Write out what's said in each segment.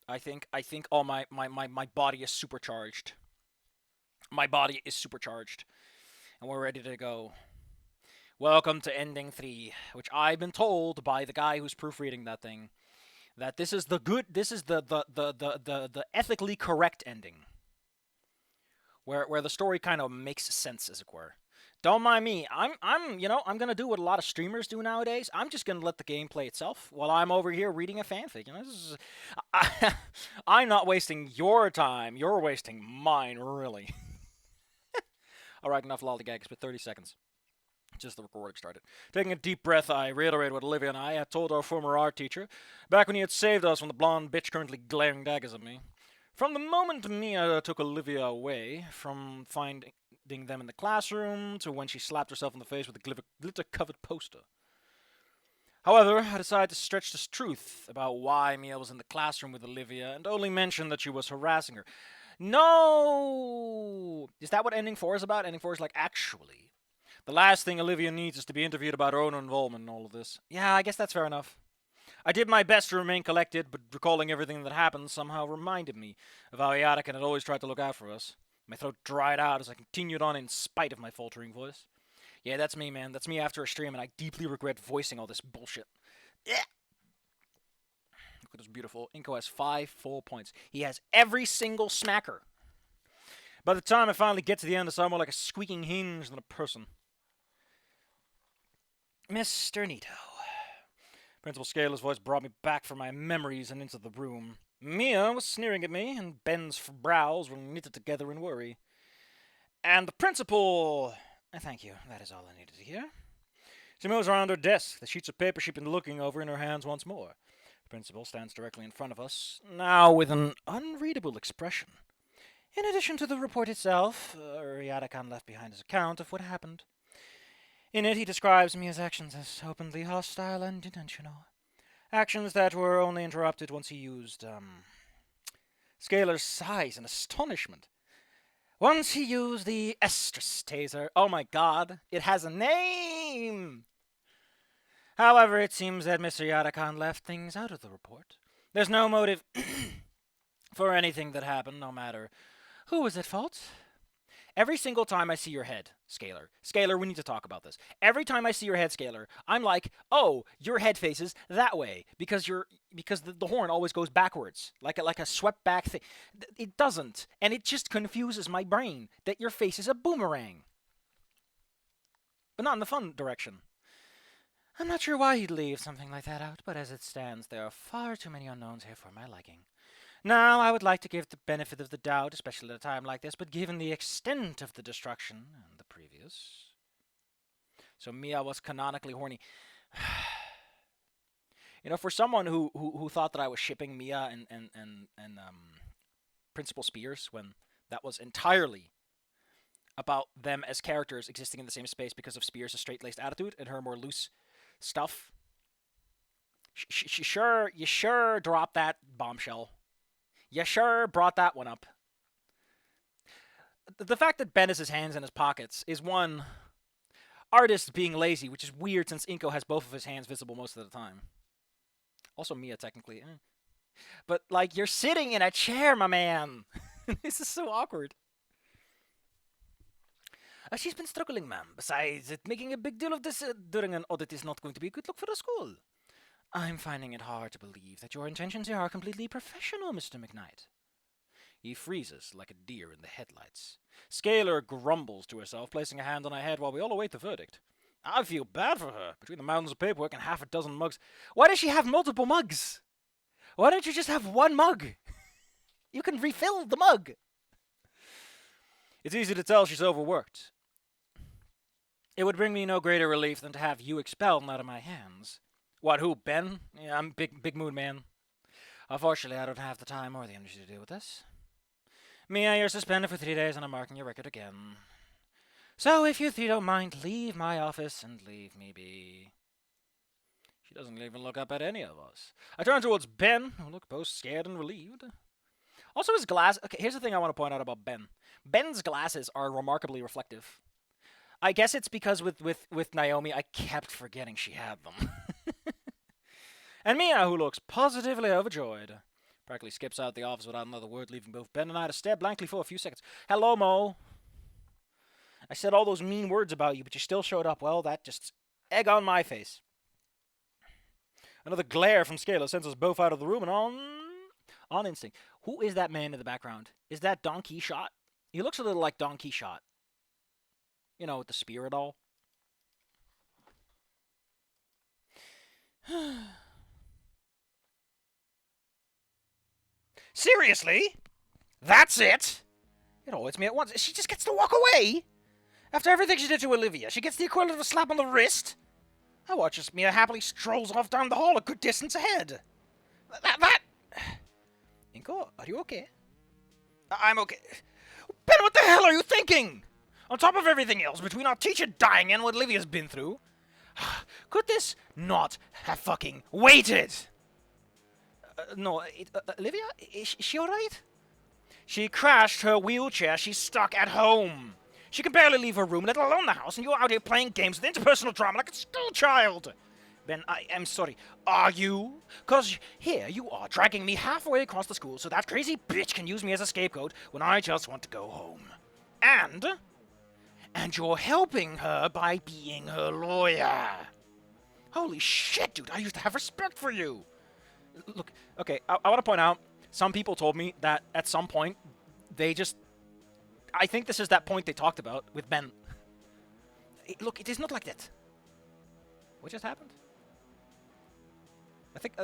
I think all my body is supercharged. My body is supercharged, and we're ready to go. Welcome to ending 3, which I've been told by the guy who's proofreading that thing that this is the ethically correct ending, where the story kind of makes sense, as it were. Don't mind me. I'm gonna do what a lot of streamers do nowadays. I'm just gonna let the game play itself while I'm over here reading a fanfic. I'm not wasting your time. You're wasting mine, really. All right, enough lollygags. But 30 seconds. Just the recording started. Taking a deep breath, I reiterated what Olivia and I had told our former art teacher back when he had saved us from the blonde bitch currently glaring daggers at me. From the moment Mia took Olivia away, from finding them in the classroom to when she slapped herself in the face with a glitter-covered poster. However, I decided to stretch this truth about why Mia was in the classroom with Olivia and only mention that she was harassing her. No! Is that what ending 4 is about? Ending 4 is like, actually, the last thing Olivia needs is to be interviewed about her own involvement in all of this. Yeah, I guess that's fair enough. I did my best to remain collected, but recalling everything that happened somehow reminded me of how Yadakin had always tried to look out for us. My throat dried out as I continued on in spite of my faltering voice. Yeah, that's me, man. That's me after a stream, and I deeply regret voicing all this bullshit. Yeah. Look at this beautiful. Inco has 5 full points. He has every single smacker. By the time I finally get to the end, I sound more like a squeaking hinge than a person. Mr. Nito. Principal Scaler's voice brought me back from my memories and into the room. Mia was sneering at me, and Ben's brows were knitted together in worry. And the principal... Thank you, that is all I needed to hear. She moves around her desk, the sheets of paper she'd been looking over in her hands once more. The principal stands directly in front of us, now with an unreadable expression. In addition to the report itself, Ryadakan left behind his account of what happened. In it, he describes Mia's actions as openly hostile and intentional. Actions that were only interrupted once he used, Scalar's sighs in astonishment. Once he used the estrus taser. Oh my god, it has a name! However, it seems that Mr. Yadakan left things out of the report. There's no motive for anything that happened, no matter who was at fault. Every single time I see your head, Scalar, we need to talk about this. Every time I see your head, Scalar, I'm like, oh, your head faces that way because the horn always goes backwards, like a swept back thing. It doesn't, and it just confuses my brain that your face is a boomerang, but not in the fun direction. I'm not sure why he'd leave something like that out, but as it stands, there are far too many unknowns here for my liking. Now, I would like to give the benefit of the doubt, especially at a time like this, but given the extent of the destruction and the previous... So Mia was canonically horny. For someone who thought that I was shipping Mia and Principal Spears, when that was entirely about them as characters existing in the same space because of Spears' straight-laced attitude and her more loose stuff. You sure dropped that bombshell. You sure brought that one up. The fact that Ben has his hands in his pockets is one, artist being lazy, which is weird since Inco has both of his hands visible most of the time. Also Mia, technically. But, like, you're sitting in a chair, my man. This is so awkward. She's been struggling, ma'am. Besides, making a big deal of this during an audit is not going to be a good look for the school. I'm finding it hard to believe that your intentions here are completely professional, Mr. McKnight. He freezes like a deer in the headlights. Scalar grumbles to herself, placing a hand on her head while we all await the verdict. I feel bad for her, between the mountains of paperwork and half a dozen mugs. Why does she have multiple mugs? Why don't you just have one mug? You can refill the mug. It's easy to tell she's overworked. It would bring me no greater relief than to have you expelled out of my hands. What, who, Ben? Yeah, I'm big mood man. Unfortunately, I don't have the time or the energy to deal with this. Mia, you're suspended for 3 days and I'm marking your record again. So if you three don't mind, leave my office and leave me be. She doesn't even look up at any of us. I turn towards Ben, who looked both scared and relieved. Also, his glass... Okay, here's the thing I want to point out about Ben. Ben's glasses are remarkably reflective. I guess it's because with Naomi, I kept forgetting she had them. And Mia, who looks positively overjoyed. Practically skips out the office without another word, leaving both Ben and I to stare blankly for a few seconds. Hello, Mo. I said all those mean words about you, but you still showed up. Well, that just egg on my face. Another glare from Scalar sends us both out of the room and on instinct. Who is that man in the background? Is that Don Quixote? He looks a little like Don Quixote. You know, with the spear and all. Seriously? That's it? It always me at once. She just gets to walk away? After everything she did to Olivia, she gets the equivalent of a slap on the wrist? I watch as Mia happily strolls off down the hall a good distance ahead. That... Inco, are you okay? I'm okay. Ben, what the hell are you thinking? On top of everything else, between our teacher dying and what Olivia's been through, could this not have fucking waited? No, Olivia? Is she alright? She crashed her wheelchair. She's stuck at home. She can barely leave her room, let alone the house, and you're out here playing games with interpersonal drama like a schoolchild. Ben, I am sorry. Are you? 'Cause here you are, dragging me halfway across the school so that crazy bitch can use me as a scapegoat when I just want to go home. And you're helping her by being her lawyer. Holy shit, dude, I used to have respect for you. Look, okay, I want to point out, some people told me that at some point, they just... I think this is that point they talked about with Ben. Look, it is not like that. What just happened?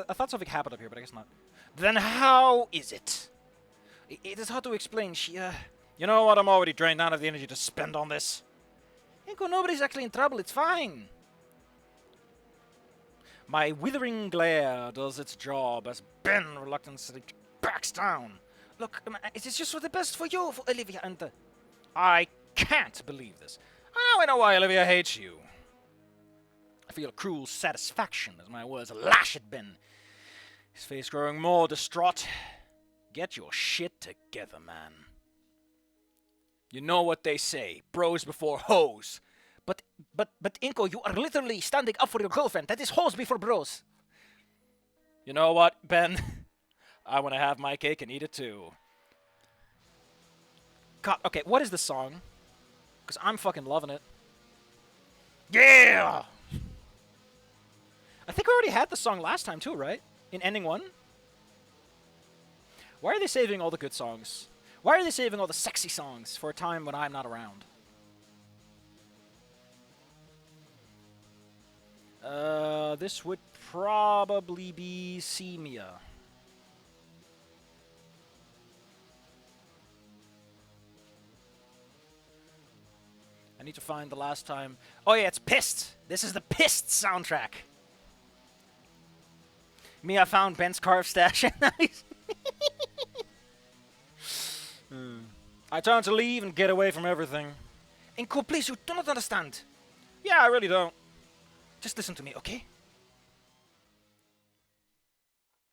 I thought something happened up here, but I guess not. Then how is it? It is hard to explain. She, You know what? I'm already drained out of the energy to spend on this. Inco, nobody's actually in trouble. It's fine. My withering glare does its job as Ben reluctantly backs down. Look, it is just for the best for you, for Olivia, and... I can't believe this. Now I know why Olivia hates you. I feel cruel satisfaction as my words lash at Ben, his face growing more distraught. Get your shit together, man. You know what they say, bros before hoes. But Inco, you are literally standing up for your girlfriend. That is hoes before bros. You know what, Ben? I want to have my cake and eat it too. God, okay, what is this song? Because I'm fucking loving it. Yeah! I think we already had the song last time too, right? In Ending 1? Why are they saving all the good songs? Why are they saving all the sexy songs for a time when I'm not around? This would probably be Semia. I need to find the last time. Oh yeah, it's Pissed. This is the Pissed soundtrack. I found Ben's carved stash. Nice. I turn to leave and get away from everything. Inco, please, you do not understand. Yeah, I really don't. Just listen to me, okay?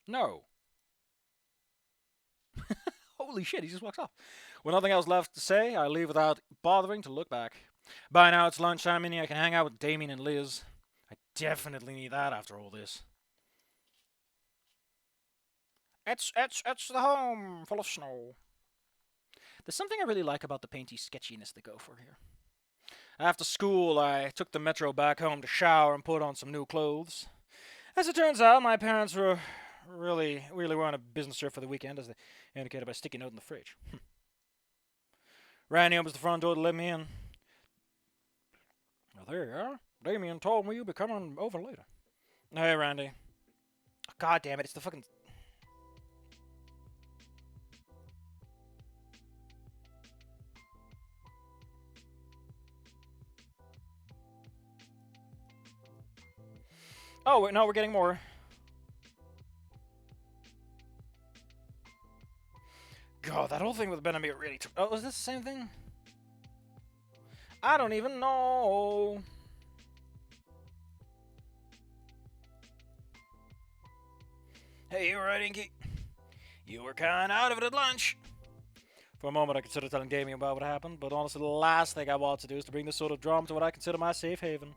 No. Holy shit, he just walks off. With nothing else left to say, I leave without bothering to look back. By now it's lunchtime, meaning I can hang out with Damien and Liz. I definitely need that after all this. It's the home, full of snow. There's something I really like about the painty sketchiness they go for here. After school, I took the metro back home to shower and put on some new clothes. As it turns out, my parents were really were on a business trip for the weekend, as they indicated by a sticky note in the fridge. Randy opens the front door to let me in. Well, there you are. Damien told me you'd be coming over later. Hey, Randy. God damn it, it's the fucking... Oh, wait, no, we're getting more. God, that whole thing with Ben and me really... Oh, is this the same thing? I don't even know. Hey, you alright, Inky? You were kinda out of it at lunch. For a moment, I considered telling Damien about what happened, but honestly, the last thing I want to do is to bring this sort of drama to what I consider my safe haven.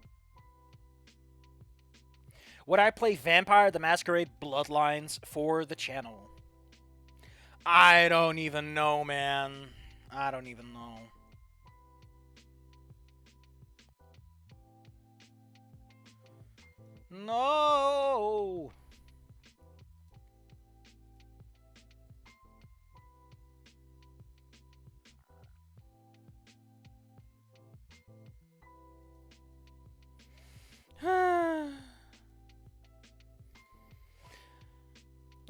Would I play Vampire the Masquerade Bloodlines for the channel? I don't even know, man. I don't even know. No!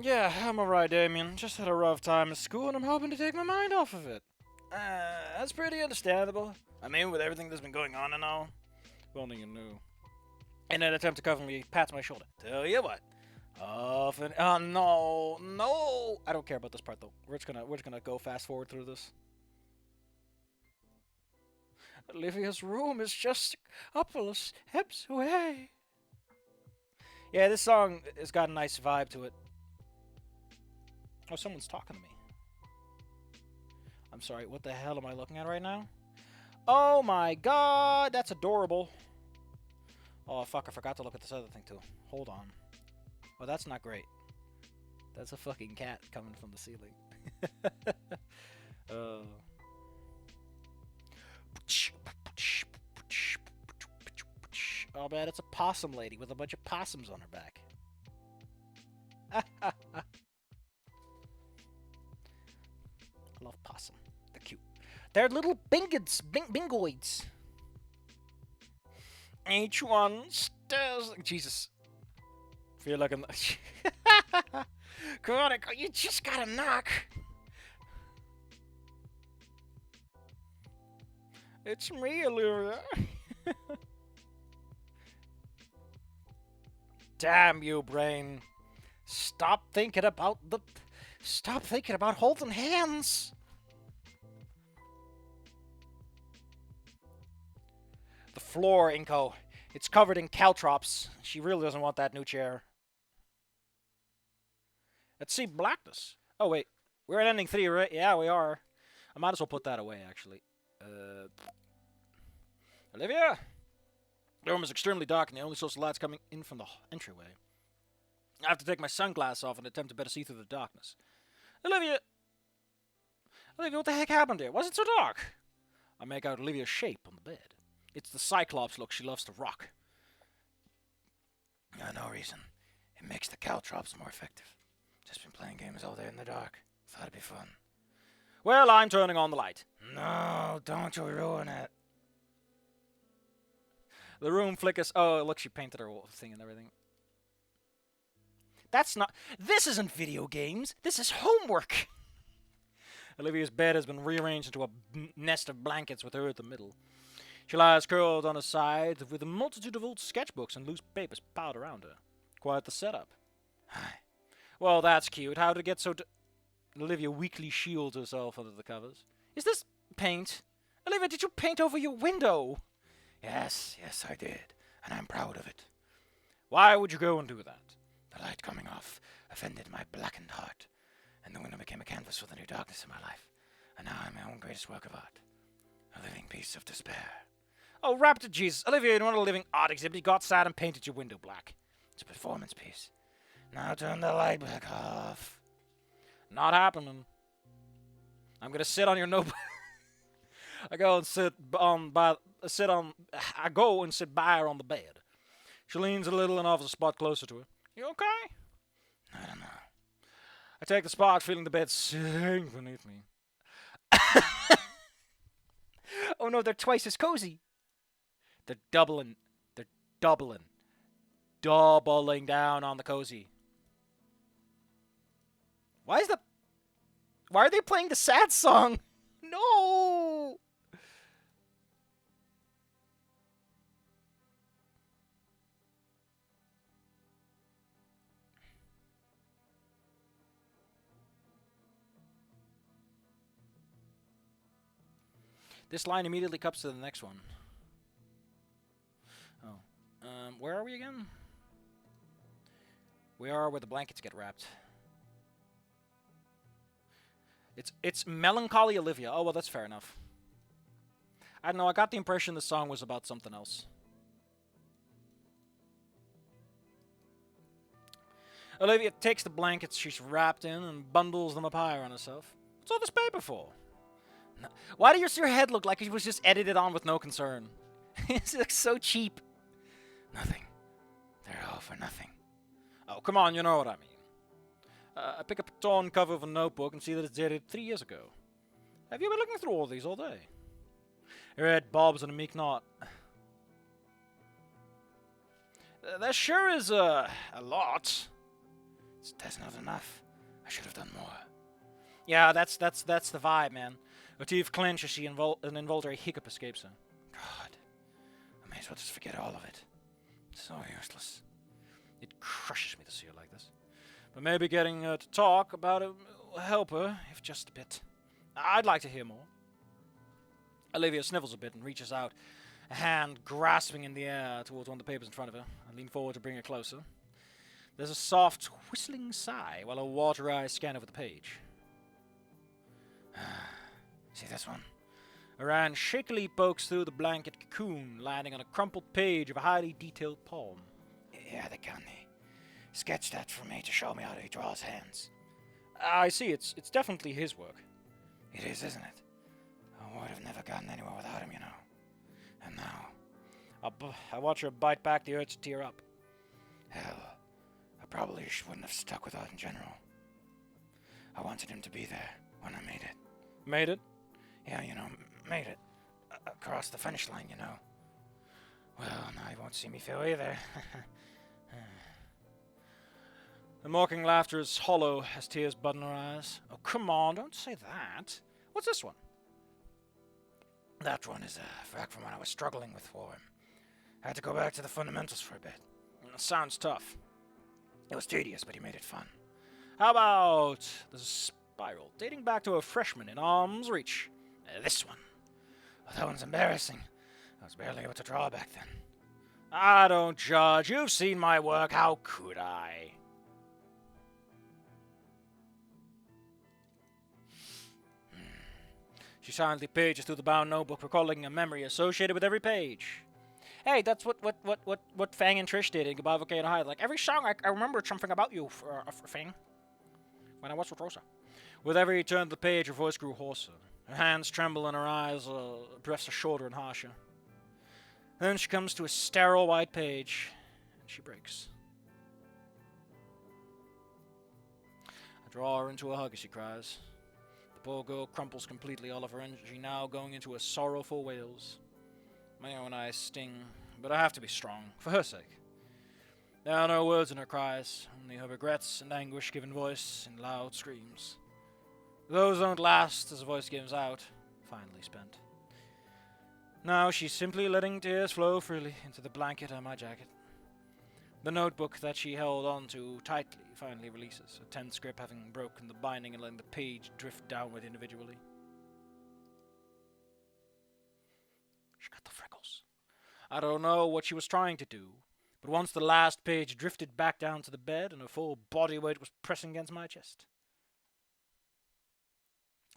Yeah, I'm alright, Damien. Just had a rough time at school and I'm hoping to take my mind off of it. That's pretty understandable. I mean, with everything that's been going on and all. If only you knew. In an attempt to cover me, he pats my shoulder. Tell you what. Often. Oh, no. No! I don't care about this part, though. We're just gonna go fast forward through this. Olivia's room is just a couple of steps away. Yeah, this song has got a nice vibe to it. Oh, someone's talking to me. I'm sorry, what the hell am I looking at right now? Oh my god, that's adorable. Oh, fuck, I forgot to look at this other thing, too. Hold on. Oh, that's not great. That's a fucking cat coming from the ceiling. Oh, man, it's a possum lady with a bunch of possums on her back. I love possum. They're cute. They're little bingoids. Each one stares. Jesus. Feel like I'm. Chronicle, you just gotta knock. It's me, Olivia. Damn you, brain. Stop thinking about holding hands. The floor, Inco. It's covered in caltrops. She really doesn't want that new chair. Let's see blackness. Oh, wait. We're at ending 3, right? Yeah, we are. I might as well put that away, actually. Olivia? The room is extremely dark, and the only source of light's coming in from the entryway. I have to take my sunglasses off and attempt to better see through the darkness. Olivia! Olivia, what the heck happened here? Why is it so dark? I make out Olivia's shape on the bed. It's the Cyclops look she loves to rock. No reason. It makes the caltrops more effective. Just been playing games all day in the dark. Thought it'd be fun. Well, I'm turning on the light. No, don't you ruin it. The room flickers. Oh, look, she painted her thing and everything. That's not... This isn't video games. This is homework. Olivia's bed has been rearranged into a nest of blankets with her at the middle. She lies curled on her side with a multitude of old sketchbooks and loose papers piled around her. Quite the setup. Well, that's cute. How to get so... Olivia weakly shields herself under the covers. Is this paint? Olivia, did you paint over your window? Yes, I did. And I'm proud of it. Why would you go and do that? The light coming off offended my blackened heart, and the window became a canvas for the new darkness in my life. And now I'm my own greatest work of art. A living piece of despair. Oh, raptor Jesus. Olivia, you want a living art exhibit? You got sad and painted your window black. It's a performance piece. Now turn the light back off. Not happening. I'm gonna sit on your notebook. I go and sit by her on the bed. She leans a little and offers a spot closer to her. You okay? I don't know. I take the spot, feeling the bed sink beneath me. Oh no, they're twice as cozy. They're doubling down on the cozy. Why are they playing the sad song? No! This line immediately cuts to the next one. Oh. Where are we again? We are where the blankets get wrapped. It's Melancholy Olivia. Oh, well, that's fair enough. I don't know, I got the impression the song was about something else. Olivia takes the blankets she's wrapped in and bundles them up higher on herself. What's all this paper for? No. Why does your head look like it was just edited on with no concern? It looks so cheap. Nothing. They're all for nothing. Oh, come on, you know what I mean. I pick up a torn cover of a notebook and see that it's dated 3 years ago. Have you been looking through all these all day? Her head bobs in a meek knot. There sure is a lot. That's not enough. I should have done more. Yeah, that's the vibe, man. Her teeth clench as she an involuntary hiccup escapes her. God, I may as well just forget all of it. It's so useless. It crushes me to see her like this. But maybe getting her to talk about it will help her, if just a bit. I'd like to hear more. Olivia snivels a bit and reaches out, a hand grasping in the air towards one of the papers in front of her. I lean forward to bring her closer. There's a soft, whistling sigh while her water eyes scan over the page. See this one? Her hand shakily pokes through the blanket cocoon, landing on a crumpled page of a highly detailed poem. Yeah, the Gandhi. Sketched that for me to show me how he draws hands. I see, it's definitely his work. It is, isn't it? I would have never gotten anywhere without him, you know. And now, I watch her bite back the urge to tear up. Hell, I probably wouldn't have stuck with that in general. I wanted him to be there when I made it. Made it? Yeah, you know, made it. Across the finish line, you know. Well, now he won't see me fail either. The mocking laughter is hollow as tears bud in her eyes. Oh, come on, don't say that. What's this one? That one is back from when I was struggling with for him. I had to go back to the fundamentals for a bit. It sounds tough. It was tedious, but he made it fun. How about the spiral dating back to a freshman in arm's reach? This one. Well, that one's embarrassing. I was barely able to draw back then. I don't judge. You've seen my work. How could I? She silently pages through the bound notebook, recalling a memory associated with every page. Hey, that's what Fang and Trish did in Goodbye Volcano High. Like, every song, I remembered something about you, Fang, when I was with Rosa. With every turn of the page, her voice grew hoarser. Her hands tremble and her eyes, breaths are shorter and harsher. Then she comes to a sterile white page, and she breaks. I draw her into a hug as she cries. The poor girl crumples completely, all of her energy now going into a sorrowful wails. My own eyes sting, but I have to be strong, for her sake. There are no words in her cries, only her regrets and anguish given voice in loud screams. Those don't last as the voice gives out, finally spent. Now she's simply letting tears flow freely into the blanket on my jacket. The notebook that she held onto tightly finally releases, a tense grip having broken the binding and letting the page drift downward individually. She got the freckles. I don't know what she was trying to do, but once the last page drifted back down to the bed and her full body weight was pressing against my chest.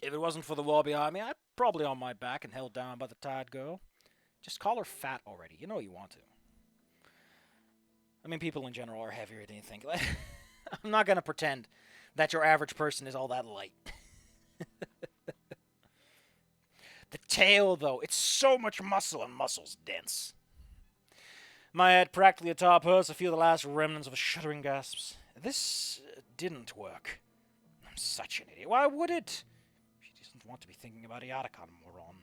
If it wasn't for the wall behind me, I'd probably on my back and held down by the tired girl. Just call her fat already. You know you want to. I mean, people in general are heavier than you think. I'm not going to pretend that your average person is all that light. The tail, though, it's so much muscle, and muscle's dense. My head practically atop hers, I feel the last remnants of a shuddering gasps. This didn't work. I'm such an idiot. Why would it? She doesn't want to be thinking about Iadicon, moron.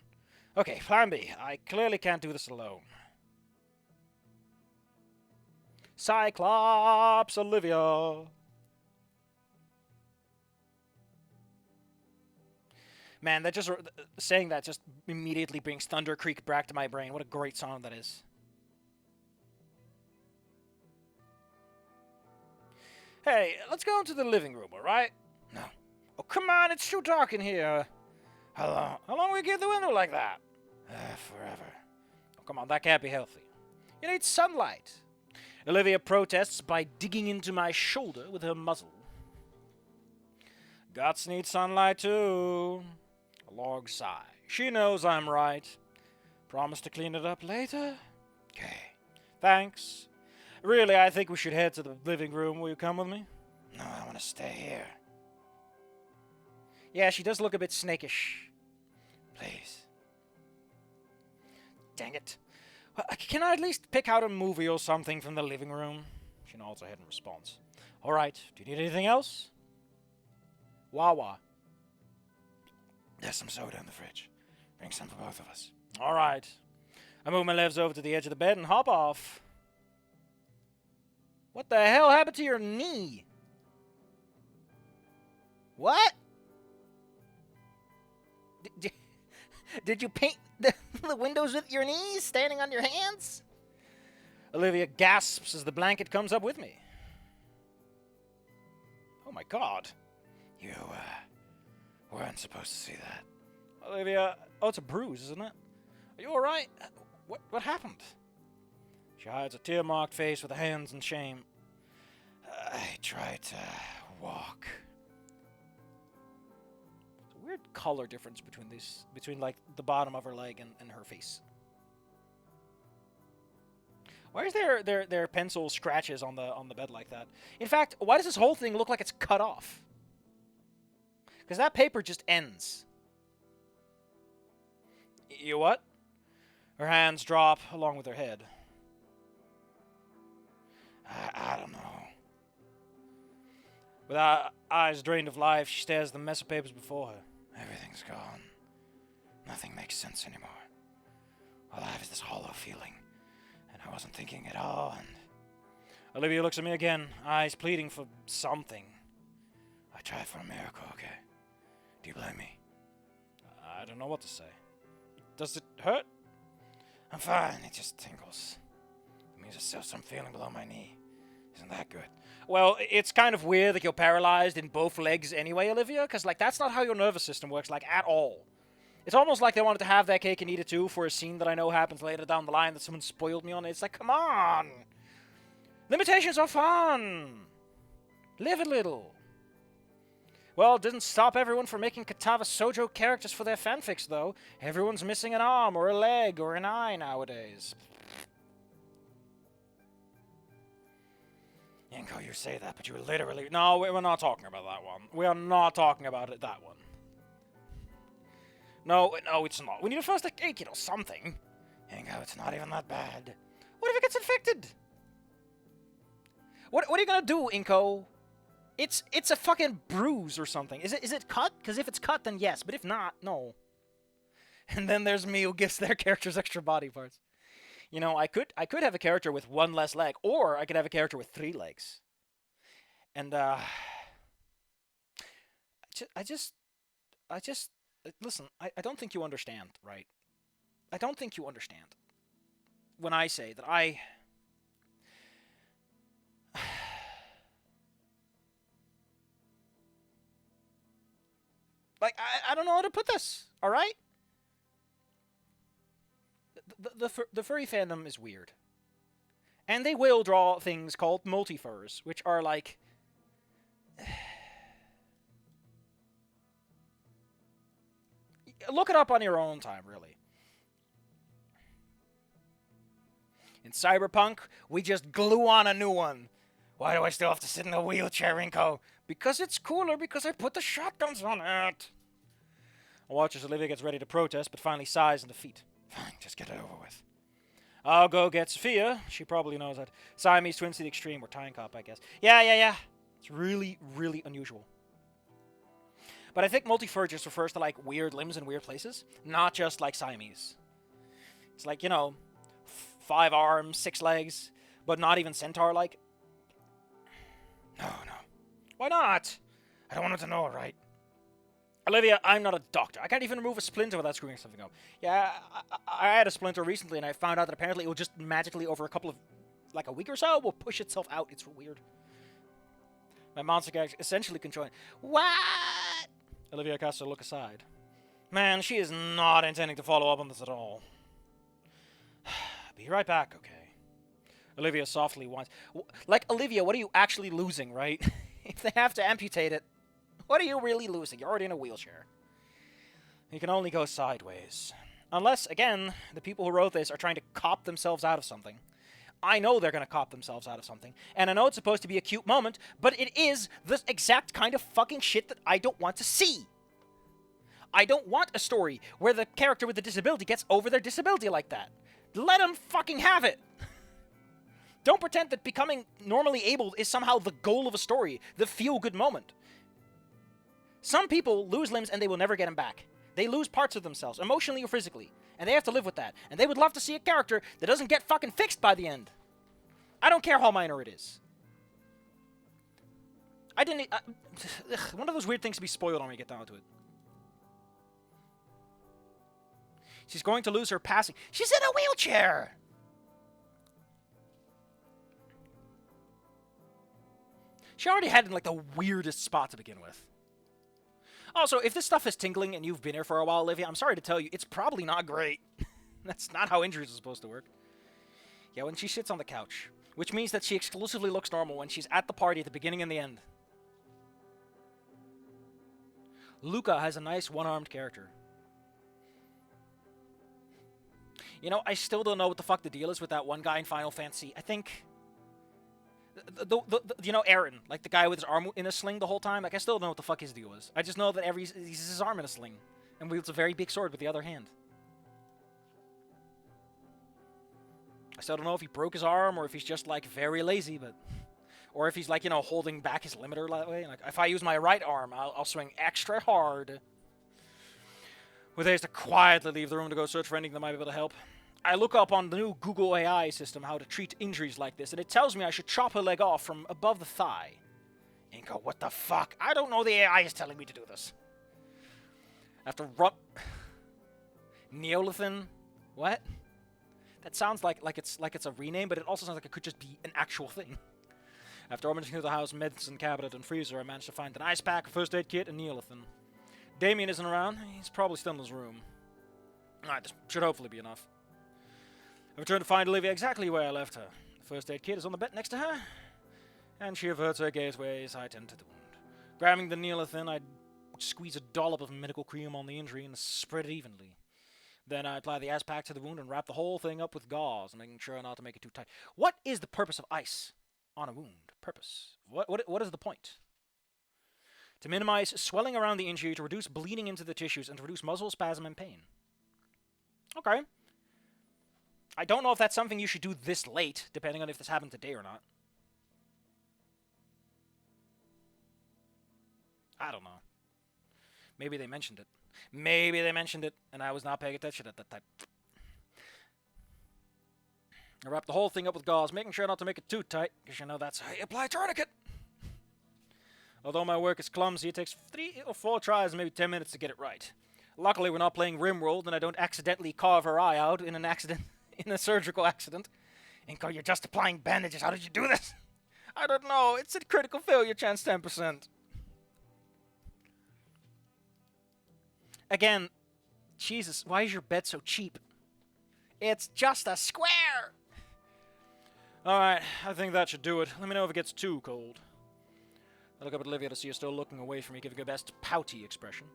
Okay, plan B. I clearly can't do this alone. Cyclops Olivia. Man, that just saying that just immediately brings Thunder Creek back to my brain. What a great song that is. Hey, let's go into the living room, all right? No. Oh, come on, it's too dark in here. How long will you keep the window like that? Forever. Oh, come on, that can't be healthy. You need sunlight. Olivia protests by digging into my shoulder with her muzzle. Guts need sunlight too. A long sigh. She knows I'm right. Promise to clean it up later? Okay. Thanks. Really, I think we should head to the living room. Will you come with me? No, I want to stay here. Yeah, she does look a bit snakish. Please. Dang it. Can I at least pick out a movie or something from the living room? She nods her head in response. All right, do you need anything else? Wawa. There's some soda in the fridge. Bring some for both of us. All right. I move my legs over to the edge of the bed and hop off. What the hell happened to your knee? What? Did you paint the windows with your knees, standing on your hands? Olivia gasps as the blanket comes up with me. Oh my god. You, weren't supposed to see that. Olivia, oh, it's a bruise, isn't it? Are you alright? What happened? She hides a tear-marked face with her hands in shame. I tried to walk. There's a weird color difference between like the bottom of her leg and her face. Why is there pencil scratches on the bed like that? In fact, why does this whole thing look like it's cut off? Because that paper just ends. You what? Her hands drop along with her head. I don't know. With her eyes drained of life, she stares at the mess of papers before her. Everything's gone. Nothing makes sense anymore. All I have is this hollow feeling. And I wasn't thinking at all, and... Olivia looks at me again, eyes pleading for something. I tried for a miracle, okay? Do you blame me? I don't know what to say. Does it hurt? I'm fine, it just tingles. It means there's still some feeling below my knee. Isn't that good? Well, it's kind of weird that you're paralyzed in both legs anyway, Olivia, because, like, that's not how your nervous system works, like, at all. It's almost like they wanted to have their cake and eat it too for a scene that I know happens later down the line that someone spoiled me on. It's like, come on! Limitations are fun! Live a little. Well, it didn't stop everyone from making Katava Sojo characters for their fanfics, though. Everyone's missing an arm, or a leg, or an eye nowadays. Inco, you say that, but you literally... No, we're not talking about that one. We are not talking about it, that one. No, it's not. We need a first aid kit or something. Inco, it's not even that bad. What if it gets infected? What are you gonna do, Inco? It's a fucking bruise or something. Is it cut? Because if it's cut, then yes. But if not, no. And then there's me who gives their characters extra body parts. You know, I could have a character with one less leg, or I could have a character with 3 legs. And listen. I don't think you understand, right? I don't think you understand when I say that like, I don't know how to put this, alright? The furry fandom is weird. And they will draw things called multi-furs, which are like... Look it up on your own time, really. In Cyberpunk, we just glue on a new one. Why do I still have to sit in a wheelchair, Inco? Because it's cooler, because I put the shotguns on it. I watch as Olivia gets ready to protest, but finally sighs in defeat. Fine, just get it over with. I'll go get Sophia. She probably knows that. Siamese twins to the extreme, or tying cop, I guess. Yeah. It's really, really unusual. But I think multi-fur just refers to, like, weird limbs in weird places. Not just, like, Siamese. It's like, you know, 5 arms, 6 legs, but not even centaur-like. No. Why not? I don't want him to know, right? Olivia, I'm not a doctor. I can't even remove a splinter without screwing something up. Yeah, I had a splinter recently, and I found out that apparently it will just magically, over a couple of, like a week or so, will push itself out. It's weird. My monster character essentially can join. What? Olivia casts a look aside. Man, she is not intending to follow up on this at all. Be right back, okay? Olivia softly whines. Like, Olivia, what are you actually losing, right? If they have to amputate it, what are you really losing? You're already in a wheelchair. You can only go sideways. Unless, again, the people who wrote this are trying to cop themselves out of something. I know they're going to cop themselves out of something, and I know it's supposed to be a cute moment, but it is the exact kind of fucking shit that I don't want to see. I don't want a story where the character with the disability gets over their disability like that. Let them fucking have it. Don't pretend that becoming normally able is somehow the goal of a story, the feel-good moment. Some people lose limbs and they will never get them back. They lose parts of themselves, emotionally or physically, and they have to live with that. And they would love to see a character that doesn't get fucking fixed by the end. I don't care how minor it is. I didn't... one of those weird things to be spoiled on when you get down to it. She's going to lose her passing. She's in a wheelchair! She already had in, like, the weirdest spot to begin with. Also, if this stuff is tingling and you've been here for a while, Olivia, I'm sorry to tell you, it's probably not great. That's not how injuries are supposed to work. Yeah, when she sits on the couch, which means that she exclusively looks normal when she's at the party at the beginning and the end. Luca has a nice one-armed character. You know, I still don't know what the fuck the deal is with that one guy in Final Fantasy. I think... you know, Aaron, like the guy with his arm in a sling the whole time. Like, I still don't know what the fuck his deal is. I just know that he's his arm in a sling and wields a very big sword with the other hand. I still don't know if he broke his arm or if he's just, like, very lazy, but... Or if he's, like, you know, holding back his limiter that way. Like, if I use my right arm, I'll swing extra hard. With days to quietly leave the room to go search for anything that might be able to help. I look up on the new Google AI system how to treat injuries like this, and it tells me I should chop her leg off from above the thigh. Inco, what the fuck? I don't know the AI is telling me to do this. After Neolithin? What? That sounds like it's a rename, but it also sounds like it could just be an actual thing. After rummaging through the house, medicine cabinet, and freezer, I managed to find an ice pack, a first aid kit, and Neolithin. Damien isn't around. He's probably still in his room. Alright, this should hopefully be enough. I returned to find Olivia exactly where I left her. The first aid kit is on the bed next to her, and she averts her gaze as I tend to the wound. Grabbing the Neolithin, I squeeze a dollop of medical cream on the injury and spread it evenly. Then I apply the ice pack to the wound and wrap the whole thing up with gauze, making sure not to make it too tight. What is the purpose of ice on a wound? Purpose? What is the point? To minimize swelling around the injury, to reduce bleeding into the tissues, and to reduce muscle spasm and pain. Okay. I don't know if that's something you should do this late, depending on if this happened today or not. I don't know. Maybe they mentioned it. Maybe they mentioned it, and I was not paying attention at that time. I wrap the whole thing up with gauze, making sure not to make it too tight, because you know that's how you apply a tourniquet. Although my work is clumsy, it takes 3 or 4 tries and maybe 10 minutes to get it right. Luckily, we're not playing Rimworld, and I don't accidentally carve her eye out in a surgical accident. Inco, you're just applying bandages. How did you do this? I don't know. It's a critical failure chance 10%. Again, Jesus, why is your bed so cheap? It's just a square! Alright, I think that should do it. Let me know if it gets too cold. I look up at Olivia to see her still looking away from me, giving her best pouty expression.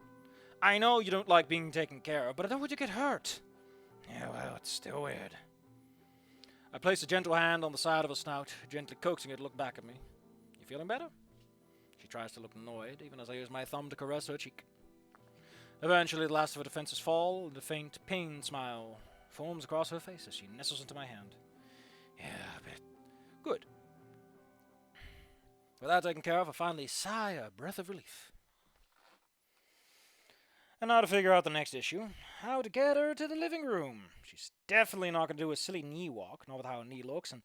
I know you don't like being taken care of, but I don't want you to get hurt. Yeah, well, it's still weird. I place a gentle hand on the side of her snout, gently coaxing her to look back at me. You feeling better? She tries to look annoyed, even as I use my thumb to caress her cheek. Eventually, the last of her defenses fall, and a faint pain smile forms across her face as she nestles into my hand. Yeah, a bit. Good. With that taken care of, I finally sigh a breath of relief. And now to figure out the next issue. How to get her to the living room. She's definitely not going to do a silly knee walk, not with how her knee looks, and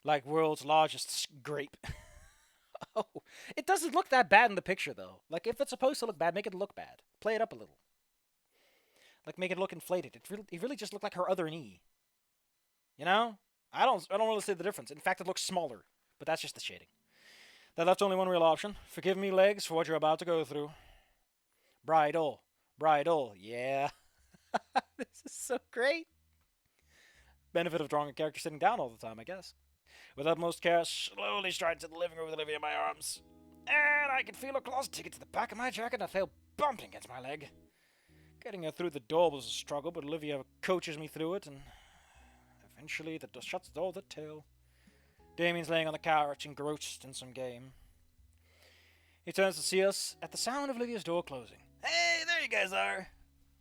like world's largest grape. Oh, it doesn't look that bad in the picture, though. Like, if it's supposed to look bad, make it look bad. Play it up a little. Like, make it look inflated. It really just looked like her other knee. You know? I don't really see the difference. In fact, it looks smaller, but that's just the shading. That left only one real option. Forgive me, legs, for what you're about to go through. Bridle. Yeah. This is so great. Benefit of drawing a character sitting down all the time, I guess. With utmost care, I slowly stride to the living room with Olivia in my arms. And I can feel her claws dig into the back of my jacket, and I feel bumping against my leg. Getting her through the door was a struggle, but Olivia coaches me through it, and eventually shuts the door with a tail. Damien's laying on the couch, engrossed in some game. He turns to see us at the sound of Lydia's door closing. Hey, there you guys are.